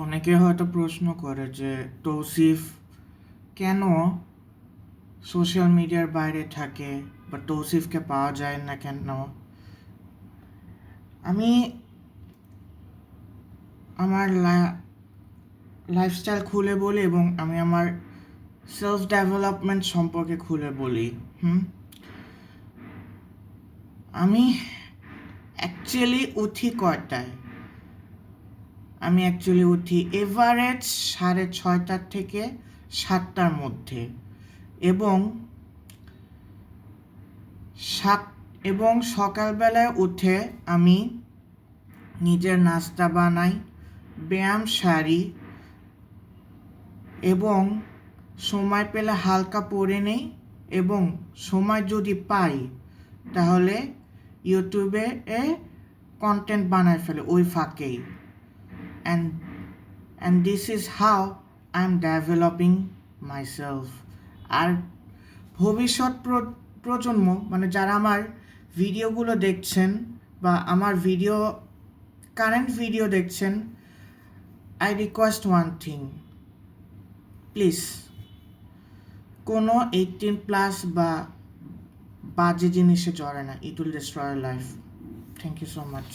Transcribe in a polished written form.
অনেকে হয়তো প্রশ্ন করে যে তৌসিফ কেন সোশ্যাল মিডিয়ার বাইরে থাকে বা তৌসিফকে পাওয়া যায় না কেন। আমি আমার লাইফস্টাইল খুলে বলি এবং আমি আমার সেলফ ডেভেলপমেন্ট সম্পর্কে খুলে বলি। আমি অ্যাকচুয়ালি উঠি কয়টায়? আমি অ্যাকচুয়ালি উঠি এভারেজ 6:30 থেকে 7টার মধ্যে, এবং সাত এবং সকালবেলায় উঠে আমি নিজের নাস্তা বানাই, ব্যায়াম সারি এবং সময় পেলে হালকা পড়ে নেই, এবং সময় যদি পাই তাহলে ইউটিউবে কন্টেন্ট বানায় ফেলে ওই ফাঁকেই। And this is how I am developing myself. আর ভবিষ্যৎ প্রজন্ম, মানে যারা আমার ভিডিওগুলো দেখছেন বা আমার কারেন্ট ভিডিও দেখছেন, I request one thing, please কোনো 18+ বা বাজে জিনিসে জড়ায় না। It will destroy life. Thank you so much.